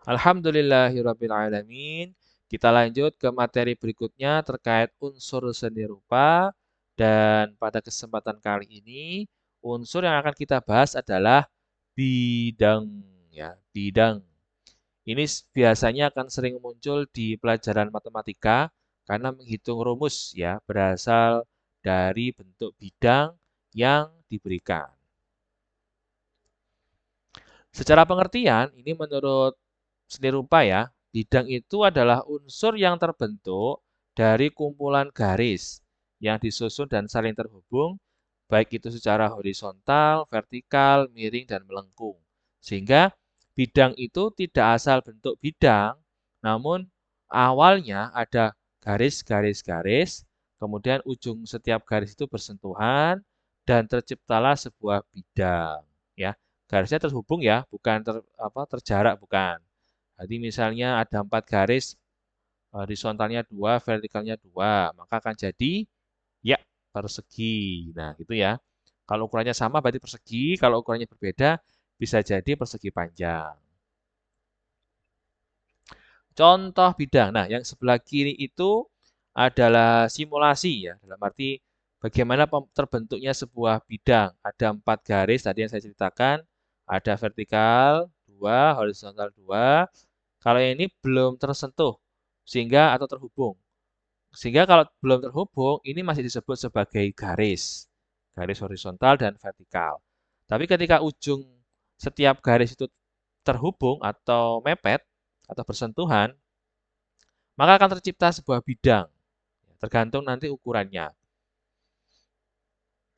Alhamdulillahirrabbilalamin. Kita lanjut ke materi berikutnya terkait unsur seni rupa. Dan pada kesempatan kali ini, unsur yang akan kita bahas adalah bidang. Ya, bidang. Ini biasanya akan sering muncul di pelajaran matematika karena menghitung rumus ya berasal dari bentuk bidang yang diberikan. Secara pengertian, ini menurut seni rupa ya, bidang itu adalah unsur yang terbentuk dari kumpulan garis yang disusun dan saling terhubung, baik itu secara horizontal, vertikal, miring, dan melengkung. Sehingga bidang itu tidak asal bentuk bidang, namun awalnya ada garis-garis-garis, kemudian ujung setiap garis itu bersentuhan, dan terciptalah sebuah bidang. Ya, garisnya terhubung ya, bukan terjarak, bukan. Jadi misalnya ada 4 garis, horizontalnya 2, vertikalnya 2, maka akan jadi ya persegi. Nah, gitu ya. Kalau ukurannya sama berarti persegi, kalau ukurannya berbeda bisa jadi persegi panjang. Contoh bidang. Nah, yang sebelah kiri itu adalah simulasi ya, dalam arti bagaimana terbentuknya sebuah bidang. Ada 4 garis tadi yang saya ceritakan, ada vertikal 2, horizontal 2. Kalau yang ini belum tersentuh sehingga atau terhubung. Sehingga kalau belum terhubung, ini masih disebut sebagai garis. Garis horizontal dan vertikal. Tapi ketika ujung setiap garis itu terhubung atau mepet atau bersentuhan, maka akan tercipta sebuah bidang. Tergantung nanti ukurannya.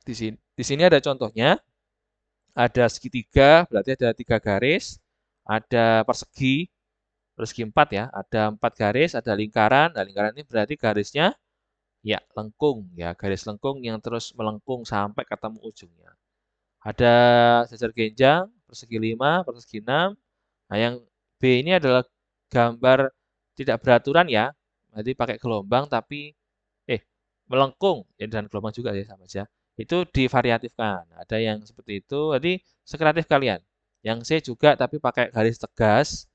Di sini ada contohnya. Ada segitiga, berarti ada 3 garis. Ada persegi 4 ya. Ada 4 garis, ada lingkaran. Nah, lingkaran ini berarti garisnya ya lengkung ya, garis lengkung yang terus melengkung sampai ketemu ujungnya. Ada sejajar genjang, persegi 5, persegi 6. Nah, yang B ini adalah gambar tidak beraturan ya. Jadi pakai gelombang tapi eh melengkung ya, dan gelombang juga ya sama aja. Itu divariatifkan. Ada yang seperti itu. Jadi sekreatif kalian. Yang C juga tapi pakai garis tegas.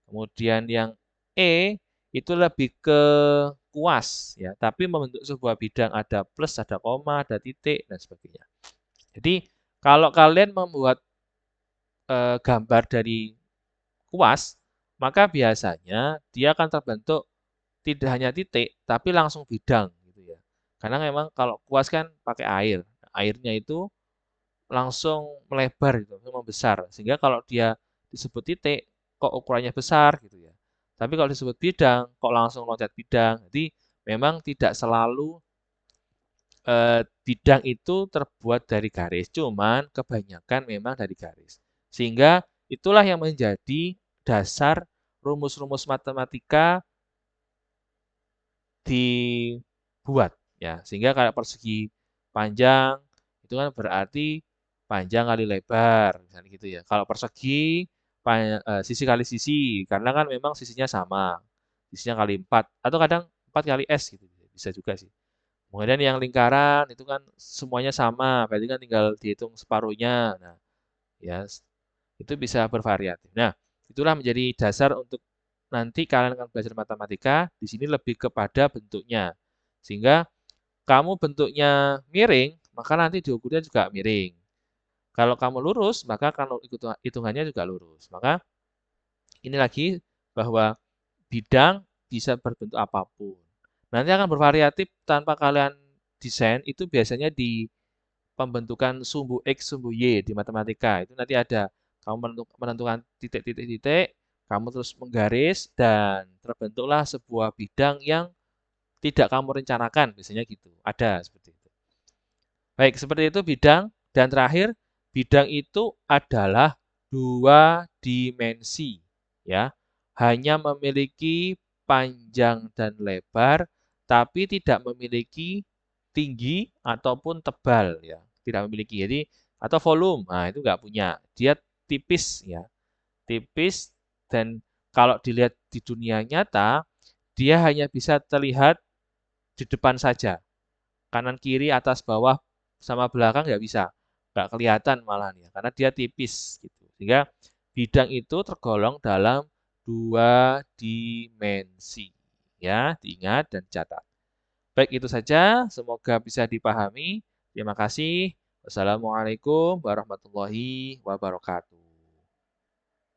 Kemudian yang E itu lebih ke kuas ya, tapi membentuk sebuah bidang ada plus, ada koma, ada titik dan sebagainya. Jadi kalau kalian membuat gambar dari kuas, maka biasanya dia akan terbentuk tidak hanya titik, tapi langsung bidang gitu ya. Karena memang kalau kuas kan pakai air, airnya itu langsung melebar gitu, membesar. Sehingga kalau dia disebut titik, kok ukurannya besar gitu ya. Tapi kalau disebut bidang, kok langsung loncat bidang. Jadi memang tidak selalu bidang itu terbuat dari garis, cuman kebanyakan memang dari garis. Sehingga itulah yang menjadi dasar rumus-rumus matematika dibuat ya. Sehingga kayak persegi panjang itu kan berarti panjang kali lebar, misalnya gitu ya. Kalau persegi sisi kali sisi, karena kan memang sisinya sama. Sisinya kali 4 atau kadang 4 kali S gitu. Bisa juga sih. Kemudian yang lingkaran itu kan semuanya sama, berarti kan tinggal dihitung separuhnya. Nah, ya itu bisa bervariatif. Nah, itulah menjadi dasar untuk nanti kalian akan belajar matematika, di sini lebih kepada bentuknya. Sehingga kamu bentuknya miring, maka nanti diukurnya juga miring. Kalau kamu lurus, maka akan hitungannya juga lurus. Maka ini lagi bahwa bidang bisa berbentuk apapun. Nanti akan bervariatif tanpa kalian desain, itu biasanya di pembentukan sumbu X, sumbu Y di matematika. Itu nanti ada kamu menentukan titik-titik-titik, kamu terus menggaris dan terbentuklah sebuah bidang yang tidak kamu rencanakan, biasanya gitu. Ada seperti itu. Baik, seperti itu bidang. Dan terakhir, bidang itu adalah dua dimensi, ya. Hanya memiliki panjang dan lebar, tapi tidak memiliki tinggi ataupun tebal, ya. Tidak memiliki. Jadi atau volume, nah itu nggak punya. Dia tipis, ya. Tipis dan kalau dilihat di dunia nyata, dia hanya bisa terlihat di depan saja. Kanan kiri atas bawah sama belakang nggak bisa, nggak kelihatan malahan ya karena dia tipis gitu. Sehingga bidang itu tergolong dalam dua dimensi. Ya, diingat dan catat. Baik, itu saja. Semoga bisa dipahami. Terima kasih. Wassalamualaikum warahmatullahi wabarakatuh.